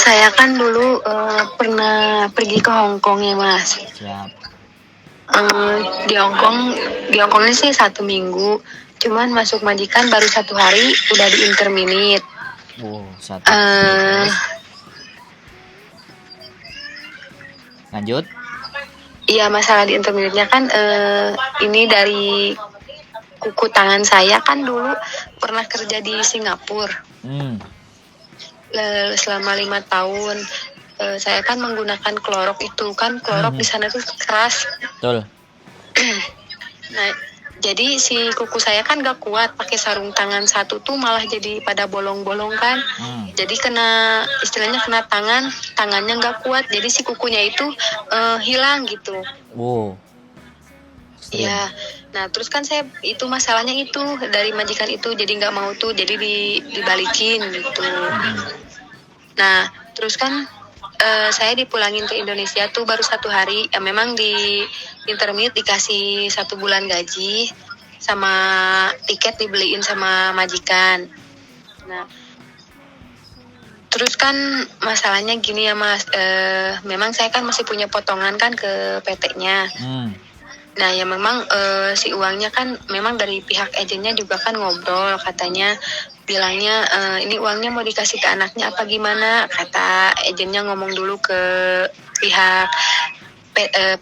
Saya kan dulu pernah pergi ke Hong Kong ya Mas. Siap. Di Hong Kong, ini sih 1 minggu. Cuman masuk majikan baru 1 hari udah di interminit. Satu. Terus lanjut. Iya, masalah di interminitnya kan ini dari kuku tangan saya kan dulu pernah kerja di Singapura. Selama 5 tahun saya kan menggunakan klorok itu kan klorok di sana tuh keras. Betul. Nah, jadi si kuku saya kan gak kuat pakai sarung tangan satu tuh malah jadi pada bolong-bolong kan. Jadi istilahnya kena tangannya gak kuat. Jadi si kukunya itu hilang gitu. Iya. Nah, terus kan saya itu masalahnya itu dari majikan itu jadi nggak mau tuh, jadi dibalikin gitu. Nah, terus kan saya dipulangin ke Indonesia tuh baru 1 hari. Ya memang di intermit dikasih 1 bulan gaji sama tiket dibeliin sama majikan. Nah, terus kan masalahnya gini ya Mas, memang saya kan masih punya potongan kan ke PT-nya. Nah ya memang si uangnya kan memang dari pihak agennya juga kan ngobrol, katanya bilangnya ini uangnya mau dikasih ke anaknya apa gimana, kata agennya ngomong dulu ke pihak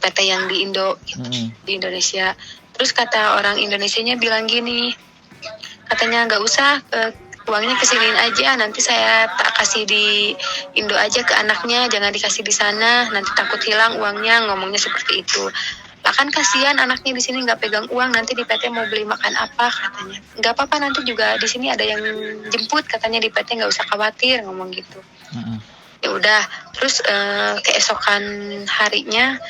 PT yang di di Indonesia. Terus kata orang Indonesianya bilang gini, katanya nggak usah, uangnya kesiniin aja, nanti saya tak kasih di Indo aja ke anaknya, jangan dikasih di sana, nanti takut hilang uangnya, ngomongnya seperti itu. Lah kan kasihan anaknya di sini nggak pegang uang, nanti di PT mau beli makan apa, katanya. Nggak apa-apa, nanti juga di sini ada yang jemput, katanya di PT, nggak usah khawatir, ngomong gitu. Ya udah, terus keesokan harinya,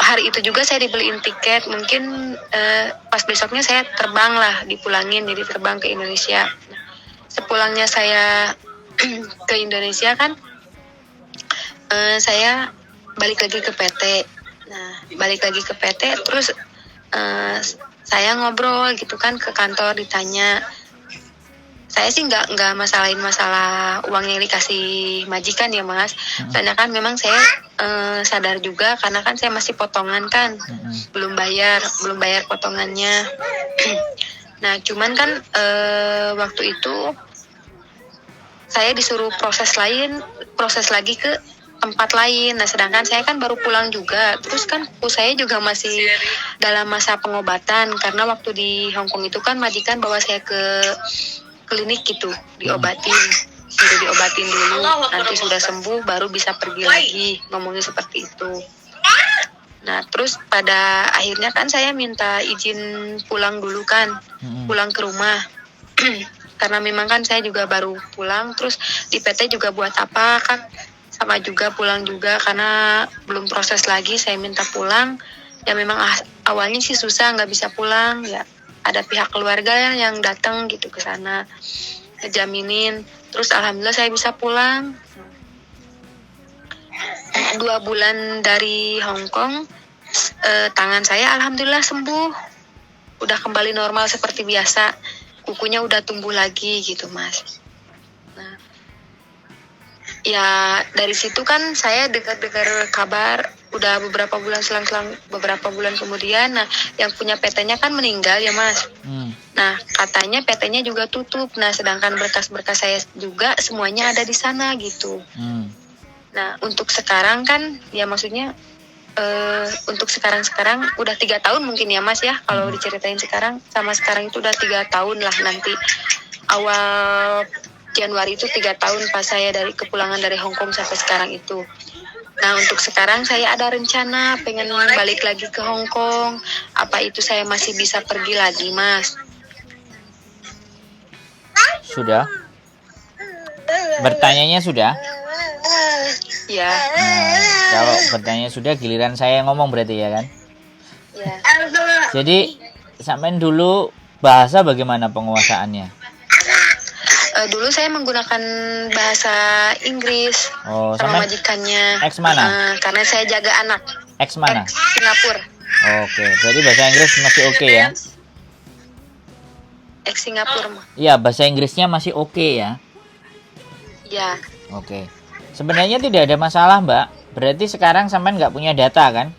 hari itu juga saya dibeliin tiket, mungkin pas besoknya saya terbang lah, dipulangin, jadi terbang ke Indonesia. Sepulangnya saya ke Indonesia kan, saya balik lagi ke PT. Nah, balik lagi ke PT, terus saya ngobrol gitu kan ke kantor, ditanya. Saya sih nggak masalahin masalah uang yang dikasih majikan ya Mas. Soalnya kan memang saya sadar juga karena kan saya masih potongan kan, belum bayar potongannya. Nah, cuman kan waktu itu saya disuruh proses lagi ke tempat lain. Nah, sedangkan saya kan baru pulang juga. Terus kan kuku saya juga masih dalam masa pengobatan karena waktu di Hong Kong itu kan majikan bawa saya ke klinik gitu, diobatin. Sudah diobatin dulu, nanti sudah sembuh baru bisa pergi lagi, ngomongnya seperti itu. Nah, terus pada akhirnya kan saya minta izin pulang dulu kan, pulang ke rumah. Karena memang kan saya juga baru pulang, terus di PT juga buat apa kan, sama juga pulang juga karena belum proses lagi, saya minta pulang. Ya memang awalnya sih susah, nggak bisa pulang, ya ada pihak keluarga yang datang gitu ke sana, ngejaminin. Terus alhamdulillah saya bisa pulang. 2 bulan dari Hong Kong, tangan saya alhamdulillah sembuh, udah kembali normal seperti biasa, kukunya udah tumbuh lagi gitu Mas. Nah, ya dari situ kan saya dengar kabar udah beberapa bulan kemudian, nah yang punya PT-nya kan meninggal ya Mas. Nah, katanya PT-nya juga tutup. Nah, sedangkan berkas-berkas saya juga semuanya ada di sana gitu. Nah, untuk sekarang kan ya maksudnya untuk sekarang udah 3 tahun mungkin ya Mas ya, kalau diceritain sekarang sama sekarang itu udah 3 tahun lah, nanti awal Januari itu 3 tahun pas saya dari kepulangan dari Hong Kong sampai sekarang itu. Nah, untuk sekarang saya ada rencana pengen balik lagi ke Hong Kong. Apa itu saya masih bisa pergi lagi Mas? Sudah? Bertanyanya sudah? Ya. Nah, kalau bertanya sudah, giliran saya ngomong berarti ya kan? Ya. Jadi sampean dulu bahasa bagaimana penguasaannya? Dulu saya menggunakan bahasa Inggris sama majikannya. Ex mana? Karena saya jaga anak. Ex mana? Ex Singapura. Oke, berarti bahasa Inggris masih oke ya? Ex Singapura mah. Iya, bahasa Inggrisnya masih oke ya? Ya. Oke. Sebenarnya tidak ada masalah, Mbak. Berarti sekarang sampean nggak punya data kan?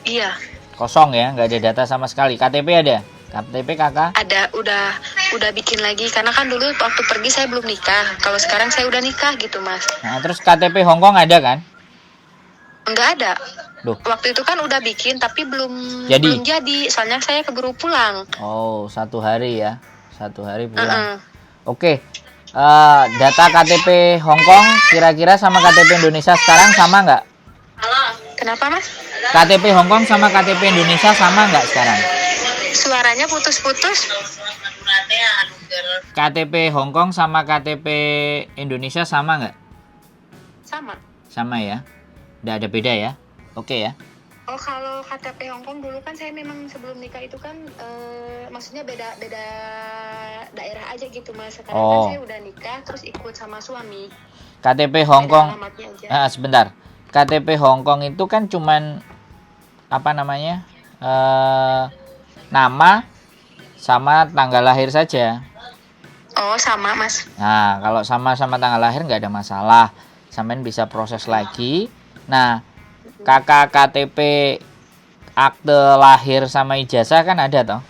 Iya, Kosong ya, nggak ada data sama sekali. KTP ada? KTP kakak? ada, udah bikin lagi karena kan dulu waktu pergi saya belum nikah. Kalau sekarang saya udah nikah gitu, Mas. Nah, terus KTP Hongkong ada kan? Enggak ada. Loh, Waktu itu kan udah bikin tapi Jadi? belum jadi. Soalnya saya keburu pulang. oh 1 hari ya. 1 hari pulang. Heeh. Oke. Data KTP Hongkong kira-kira sama KTP Indonesia sekarang sama nggak? Kenapa, Mas? KTP Hongkong sama KTP Indonesia sama nggak sekarang? Suaranya putus-putus. KTP Hongkong sama KTP Indonesia sama nggak? Sama. Sama ya. Nggak ada beda ya. Oke ya. Oh, kalau KTP Hongkong dulu kan saya memang sebelum nikah itu kan maksudnya beda daerah aja gitu, Mas. Sekarang kan saya udah nikah terus ikut sama suami. KTP Beda Hongkong. alamatnya aja. Sebentar. KTP Hongkong itu kan cuman apa namanya? Nama sama tanggal lahir saja. Oh, sama, Mas. Nah, kalau sama-sama tanggal lahir nggak ada masalah. Sampean bisa proses lagi. Nah, kakak KTP akte lahir sama ijazah kan ada toh?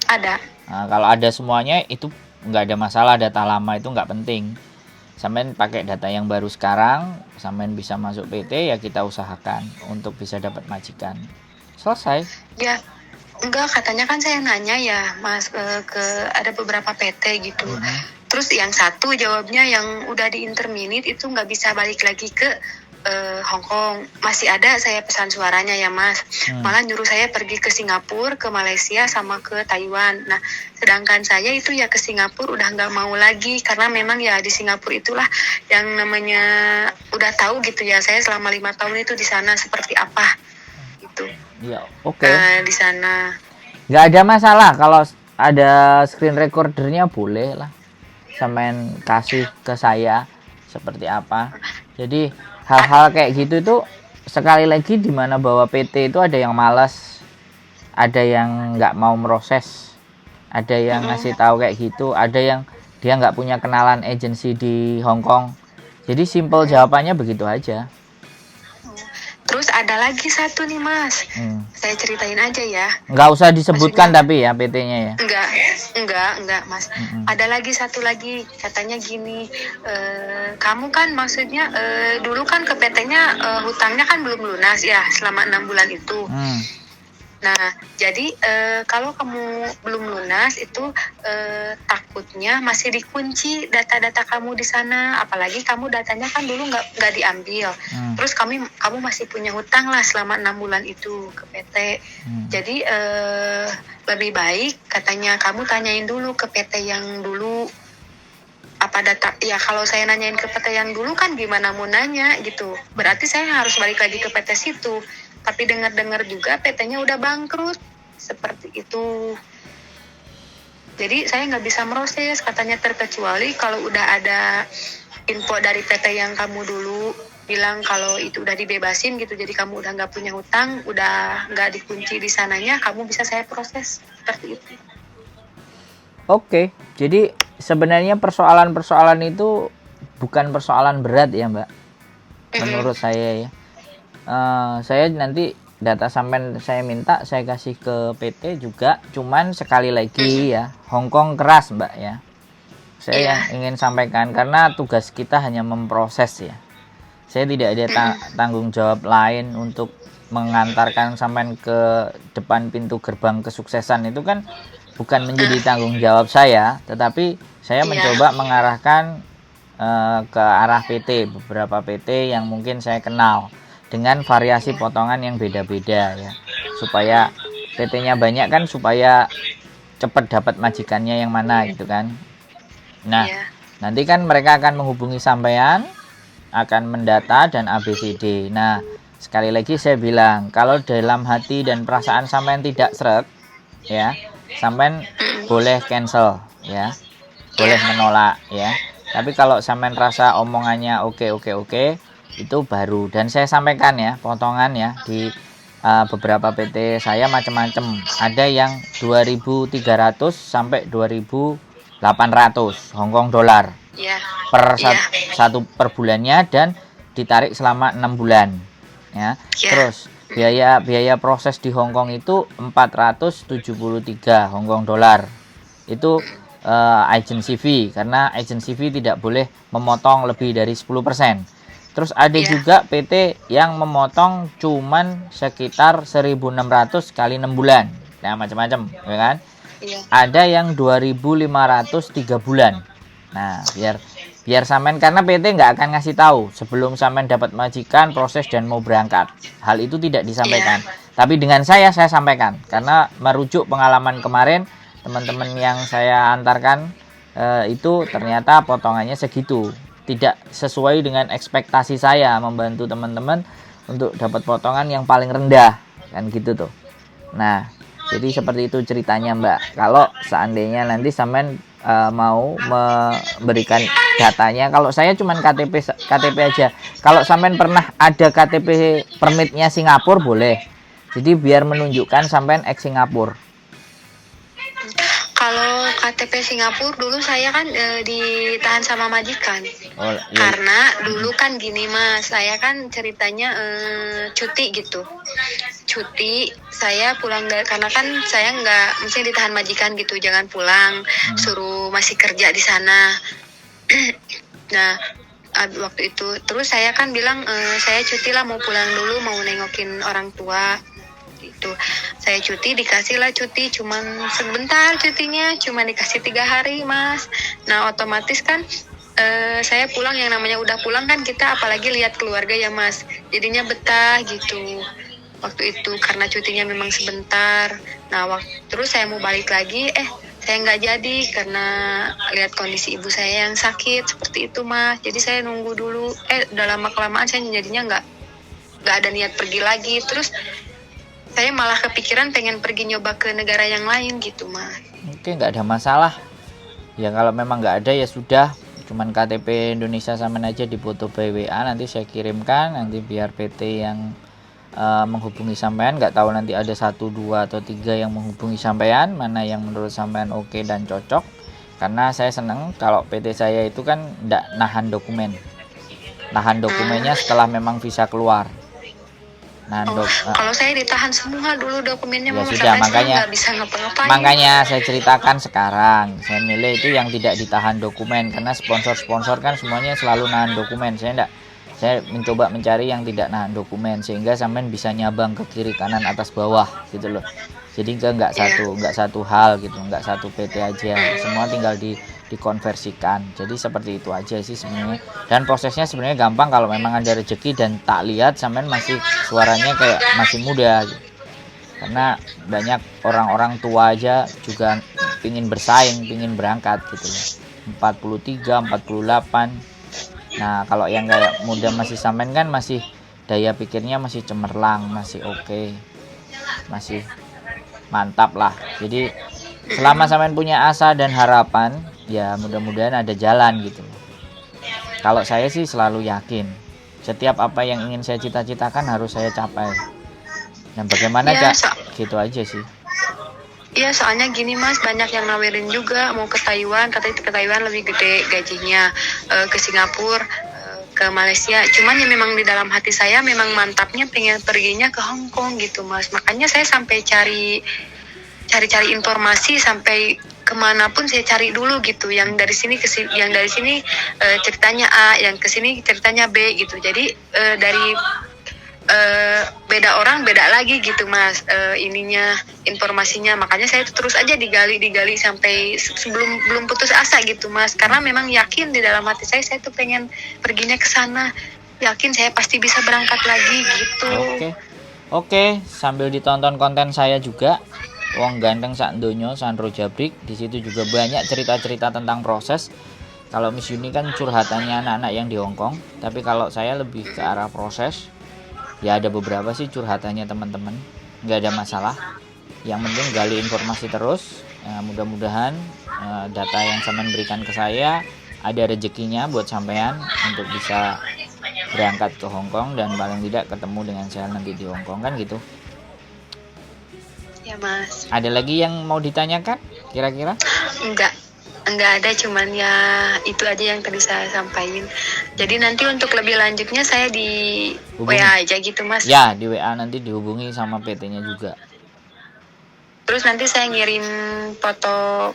Ada. Nah, kalau ada semuanya itu nggak ada masalah. Data lama itu nggak penting. Sampean pakai data yang baru sekarang, sampean bisa masuk PT, ya kita usahakan untuk bisa dapat majikan. Selesai. Ya, enggak, katanya kan saya nanya ya, Mas, ke ada beberapa PT gitu. Terus yang satu jawabnya yang udah di interminit itu nggak bisa balik lagi ke Hong Kong. Masih ada saya pesan suaranya ya, Mas. Malah nyuruh saya pergi ke Singapura, ke Malaysia, sama ke Taiwan. Nah, sedangkan saya itu ya ke Singapura udah nggak mau lagi karena memang ya di Singapura itulah yang namanya udah tahu gitu ya. Saya selama 5 tahun itu di sana seperti apa gitu. Ya, oke. Di sana. Nggak ada masalah kalau ada screen recordernya, boleh lah. Sampean kasih ke saya seperti apa. Jadi hal-hal kayak gitu itu sekali lagi di mana bahwa PT itu ada yang malas, ada yang nggak mau meroses, ada yang ngasih tahu kayak gitu, ada yang dia nggak punya kenalan agensi di Hong Kong. Jadi simple jawabannya begitu aja. Terus ada lagi satu nih, Mas. Saya ceritain aja ya. Nggak usah disebutkan tapi ya PT-nya ya. Enggak, Mas. Ada lagi satu lagi, katanya gini, kamu kan maksudnya dulu kan ke PT-nya hutangnya kan belum lunas ya selama 6 bulan itu. Nah, jadi kalau kamu belum lunas itu takutnya masih dikunci data-data kamu di sana, apalagi kamu datanya kan dulu nggak diambil. Terus kamu masih punya hutang lah selama 6 bulan itu ke PT. Jadi lebih baik katanya kamu tanyain dulu ke PT yang dulu apa data ya. Kalau saya nanyain ke PT yang dulu kan gimana mau nanya gitu, berarti saya harus balik lagi ke PT situ. Tapi dengar-dengar juga PT-nya udah bangkrut seperti itu. Jadi saya nggak bisa meroses katanya, terkecuali kalau udah ada info dari PT yang kamu dulu bilang kalau itu udah dibebasin gitu, jadi kamu udah nggak punya hutang, udah nggak dikunci di sananya, kamu bisa saya proses seperti itu. Oke, jadi sebenarnya persoalan-persoalan itu bukan persoalan berat ya, Mbak. Menurut saya ya. Saya nanti data sampean saya minta saya kasih ke PT juga, cuman sekali lagi ya, Hong Kong keras, Mbak ya. Saya ingin sampaikan karena tugas kita hanya memproses ya. Saya tidak ada tanggung jawab lain untuk mengantarkan sampean ke depan pintu gerbang kesuksesan. Itu kan bukan menjadi tanggung jawab saya, tetapi saya mencoba mengarahkan ke arah PT, beberapa PT yang mungkin saya kenal dengan variasi potongan yang beda-beda ya, supaya PT-nya banyak kan, supaya cepat dapat majikannya yang mana gitu kan. Nah, nanti kan mereka akan menghubungi sampean, akan mendata dan ABCD. Nah, sekali lagi saya bilang, kalau dalam hati dan perasaan sampean tidak srek ya, sampean boleh cancel ya, boleh menolak ya. Tapi kalau sampean rasa omongannya oke, itu baru. Dan saya sampaikan ya, potongan ya, di beberapa PT saya macam-macam. Ada yang 2.300 sampai 2.500 800 Hongkong dolar Iya. per Iya. satu per bulannya dan ditarik selama 6 bulan ya. Iya. Terus biaya proses di Hongkong itu 473 Hongkong dolar. Itu agency fee, karena agency fee tidak boleh memotong lebih dari 10%. Terus ada Iya. juga PT yang memotong cuman sekitar 1.600 kali 6 bulan. Nah, macam-macam, ya kan? Iya. Ada yang 2.500 3 bulan. Nah, biar sampean, karena PT nggak akan ngasih tahu sebelum sampean dapat majikan, proses dan mau berangkat. Hal itu tidak disampaikan. Tapi dengan saya sampaikan karena merujuk pengalaman kemarin teman-teman yang saya antarkan itu ternyata potongannya segitu. Tidak sesuai dengan ekspektasi saya membantu teman-teman untuk dapat potongan yang paling rendah, kan gitu tuh. Nah, jadi seperti itu ceritanya, Mbak. Kalau seandainya nanti sampean mau memberikan datanya, kalau saya cuman KTP aja. Kalau sampean pernah ada KTP permitnya Singapura boleh. Jadi biar menunjukkan sampean ex Singapura. Kalau KTP Singapura dulu saya kan ditahan sama majikan. Oh, iya. Karena dulu kan gini Mas, saya kan ceritanya cuti gitu. Cuti, saya pulang karena kan saya nggak, mesti ditahan majikan gitu, jangan pulang, suruh masih kerja di sana. Nah, waktu itu terus saya kan bilang saya cuti lah, mau pulang dulu, mau nengokin orang tua. Itu saya cuti, dikasih lah cuti, cuman sebentar cutinya, cuma dikasih 3 hari Mas. Nah otomatis kan saya pulang, yang namanya udah pulang kan kita apalagi lihat keluarga ya Mas, jadinya betah gitu waktu itu karena cutinya memang sebentar. Nah terus saya mau balik lagi, saya nggak jadi karena lihat kondisi ibu saya yang sakit seperti itu Mas. Jadi saya nunggu dulu, udah lama kelamaan saya jadinya nggak ada niat pergi lagi. Terus saya malah kepikiran pengen pergi nyoba ke negara yang lain gitu Mas. Oke, nggak ada masalah. Ya kalau memang nggak ada ya sudah, cuman KTP Indonesia sampean aja dipoto by WA, nanti saya kirimkan, nanti biar PT yang menghubungi sampean. Nggak tahu nanti ada 1, 2 atau 3 yang menghubungi sampean, mana yang menurut sampean oke dan cocok. Karena saya senang kalau PT saya itu kan nggak nahan dokumennya setelah memang visa keluar. Nah, kalau saya ditahan semua dulu dokumennya, ya sudah, makanya nggak bisa ngapa-ngapain. Makanya saya ceritakan sekarang, saya milih itu yang tidak ditahan dokumen, karena sponsor kan semuanya selalu nahan dokumen. Saya mencoba mencari yang tidak nahan dokumen sehingga sampean bisa nyabang ke kiri kanan atas bawah gitu loh. Jadi nggak satu hal gitu, nggak satu PT aja, semua tinggal dikonversikan. Jadi seperti itu aja sih sebenarnya, dan prosesnya sebenarnya gampang kalau memang ada rezeki dan tak lihat sampean masih suaranya kayak masih muda gitu. Karena banyak orang-orang tua aja juga pingin bersaing, pingin berangkat gitu loh, 43, 48. Nah kalau yang kayak muda masih sampean kan masih daya pikirnya masih cemerlang, masih oke, masih mantap lah. Jadi selama sampean punya asa dan harapan, ya mudah-mudahan ada jalan gitu. Kalau saya sih selalu yakin setiap apa yang ingin saya cita-citakan harus saya capai. Dan bagaimana gitu aja sih. Iya, soalnya gini Mas, banyak yang nawarin juga mau ke Taiwan, katanya ke Taiwan lebih gede gajinya, ke Singapura, ke Malaysia. Cuman ya memang di dalam hati saya memang mantapnya pengen perginya ke Hong Kong gitu Mas. Makanya saya sampai cari informasi, sampai kemanapun saya cari dulu gitu. Yang dari sini ke sini, yang dari sini ceritanya A, yang ke sini ceritanya B gitu. Jadi dari beda orang beda lagi gitu Mas, ininya informasinya. Makanya saya terus aja digali sampai belum putus asa gitu Mas, karena memang yakin di dalam hati saya tuh pengen perginya ke sana, yakin saya pasti bisa berangkat lagi gitu. Oke, sambil ditonton konten saya juga Wong Ganteng Sak Donya Sandro Jabrik, di situ juga banyak cerita-cerita tentang proses. Kalau Miss Yuni kan curhatannya anak-anak yang di Hongkong, tapi kalau saya lebih ke arah proses. Ya ada beberapa sih curhatannya teman-teman, nggak ada masalah. Yang penting gali informasi terus. Mudah-mudahan data yang sampean berikan ke saya ada rezekinya buat sampean untuk bisa berangkat ke Hongkong dan paling tidak ketemu dengan saya nanti di Hongkong, kan gitu. Ya Mas. Ada lagi yang mau ditanyakan kira-kira? Enggak. Enggak ada, cuman ya itu aja yang tadi saya sampaikan. Jadi nanti untuk lebih lanjutnya saya di Hubungi. WA aja gitu Mas. Ya, di WA nanti dihubungi sama PT-nya juga. Terus nanti saya ngirim foto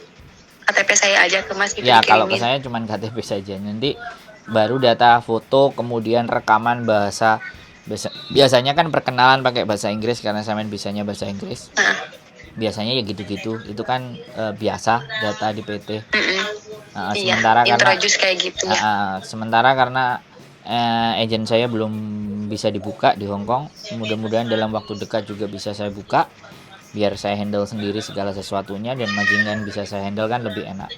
KTP saya aja ke Mas gitu Ya, kalau ke dikirimin. saya cuman KTP saja. Nanti baru data foto, kemudian rekaman bahasa. Biasanya kan perkenalan pakai bahasa Inggris karena sampean bisanya bahasa Inggris. Nah, Biasanya ya gitu-gitu. Itu kan biasa data di PT. iya, Sementara karena introduce kayak gitu ya. sementara karena agen saya belum bisa dibuka di Hong Kong. Mudah-mudahan dalam waktu dekat juga bisa saya buka, biar saya handle sendiri segala sesuatunya dan majikan bisa saya handle kan lebih enak.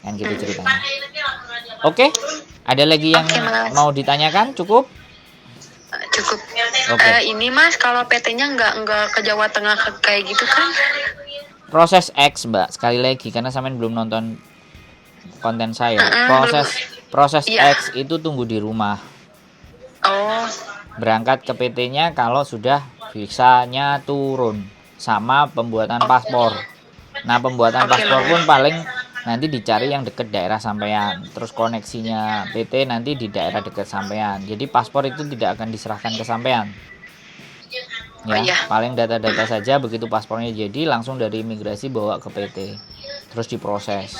Kan gitu ceritanya. Oke, ada lagi yang Oke, Mas. mau ditanyakan? Cukup? Cukup. Oke. Ini Mas, kalau PT-nya nggak ke Jawa Tengah kayak gitu kan? Proses X, Mbak, sekali lagi karena sampean belum nonton konten saya. Proses Iya. X itu tunggu di rumah. Oh, Berangkat ke PT-nya kalau sudah visanya turun sama pembuatan paspor. Nah, pembuatan Oke, paspor Mas. pun paling nanti dicari yang deket daerah sampean. Terus koneksinya PT nanti di daerah dekat sampean. Jadi paspor itu tidak akan diserahkan ke sampean. Ya, iya. paling data-data saja, begitu paspornya jadi langsung dari imigrasi bawa ke PT. Terus diproses.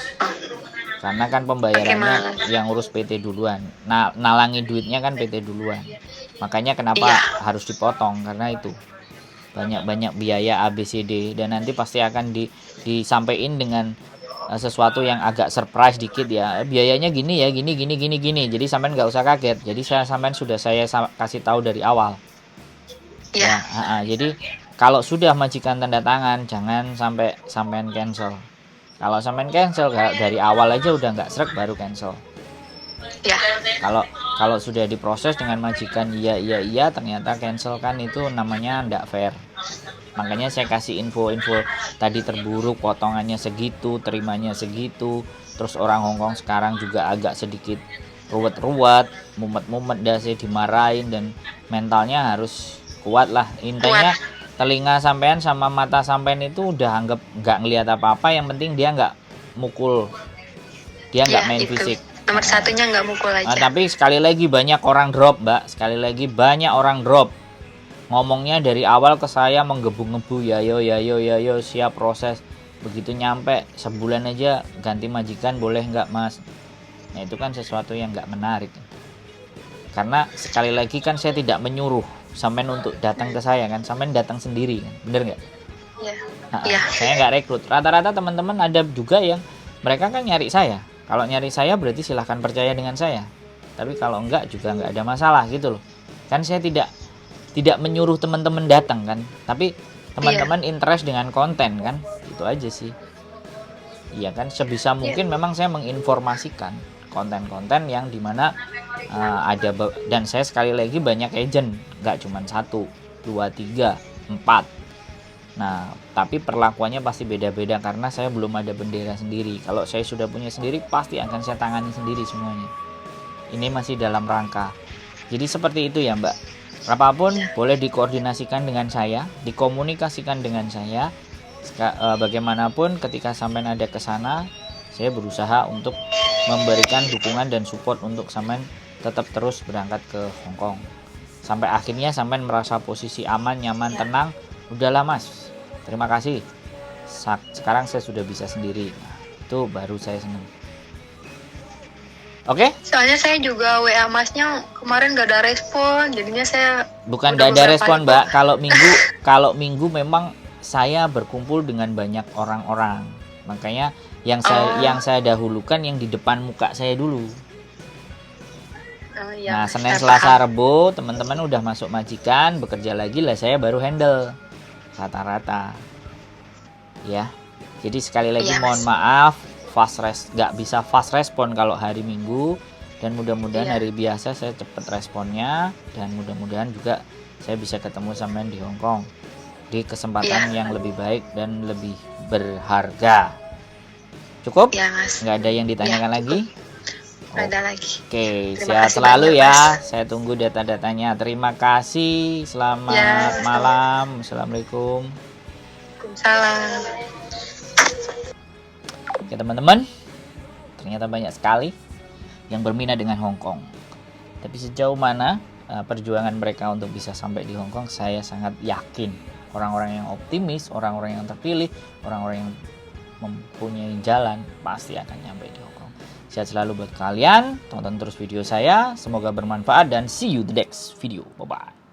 Karena kan pembayarannya yang urus PT duluan. Nah, nalangi duitnya kan PT duluan. Makanya kenapa Iya. harus dipotong, karena itu banyak biaya ABCD dan nanti pasti akan disampaikan dengan sesuatu yang agak surprise dikit ya. Biayanya gini ya, gini. Jadi sampean nggak usah kaget. Jadi sampean sudah saya kasih tahu dari awal. Iya. Ya, jadi kalau sudah majikan tanda tangan, jangan sampai sampean cancel. Kalau sampean cancel dari awal aja udah nggak srek, baru cancel. Ya. Kalau sudah diproses dengan majikan iya ternyata cancel, kan itu namanya ndak fair. Makanya saya kasih info tadi terburuk, potongannya segitu, terimanya segitu. Terus orang Hongkong sekarang juga agak sedikit ruwet, mumet dah, saya dimarahin dan mentalnya harus kuat lah. Intinya telinga sampean sama mata sampean itu udah anggap nggak ngelihat apa-apa, yang penting dia nggak mukul, dia nggak main fisik. Nomor satunya nggak mukul aja. Tapi sekali lagi banyak orang drop, Mbak. Sekali lagi banyak orang drop. Ngomongnya dari awal ke saya menggebu-gebu, ya yo siap proses. Begitu nyampe sebulan aja ganti majikan, boleh nggak Mas? Nah itu kan sesuatu yang nggak menarik. Karena sekali lagi kan saya tidak menyuruh sampean untuk datang ke saya kan, sampean datang sendiri kan, bener nggak? Iya. Saya nggak rekrut. Rata-rata teman-teman ada juga yang mereka kan nyari saya. Kalau nyari saya berarti silahkan percaya dengan saya. Tapi kalau enggak juga nggak ada masalah gitu loh. Kan saya tidak menyuruh teman-teman datang kan, tapi teman-teman interest dengan konten kan, itu aja sih. Iya kan, sebisa mungkin memang saya menginformasikan konten-konten yang dimana ada, dan saya sekali lagi banyak agent, nggak cuma 1, 2, 3, 4. Nah, tapi perlakuannya pasti beda-beda karena saya belum ada bendera sendiri. Kalau saya sudah punya sendiri, pasti akan saya tangani sendiri semuanya. Ini masih dalam rangka. Jadi seperti itu ya Mbak. Apapun boleh dikoordinasikan dengan saya, dikomunikasikan dengan saya. Bagaimanapun ketika sampean ada ke sana, saya berusaha untuk memberikan dukungan dan support untuk sampean tetap terus berangkat ke Hong Kong. Sampai akhirnya sampean merasa posisi aman, nyaman, tenang. Udahlah Mas, terima kasih. Sekarang saya sudah bisa sendiri. Nah, itu baru saya senang. Oke? Soalnya saya juga WA Masnya kemarin gak ada respon, jadinya saya bukan gak ada respon Mbak. Kalau minggu memang saya berkumpul dengan banyak orang-orang. Makanya yang saya dahulukan yang di depan muka saya dulu. Nah, Senin, Selasa, Rebo teman-teman udah masuk majikan, bekerja lagi lah, saya baru handle rata-rata. Ya. Jadi sekali lagi mohon maaf, nggak bisa fast respon kalau hari Minggu, dan mudah-mudahan hari biasa saya cepat responnya, dan mudah-mudahan juga saya bisa ketemu sampean di Hong Kong di kesempatan yang lebih baik dan lebih berharga. Cukup? Nggak ada yang ditanyakan lagi? Ada lagi. Oke, sehat selalu ya. Saya tunggu data-datanya. Terima kasih. Selamat malam. Assalamualaikum. Waalaikumsalam. Oke teman-teman, ternyata banyak sekali yang berminat dengan Hong Kong. Tapi sejauh mana perjuangan mereka untuk bisa sampai di Hong Kong, saya sangat yakin orang-orang yang optimis, orang-orang yang terpilih, orang-orang yang mempunyai jalan pasti akan nyampe di Hong Kong. Sehat selalu buat kalian, tonton terus video saya, semoga bermanfaat dan see you the next video. Bye bye.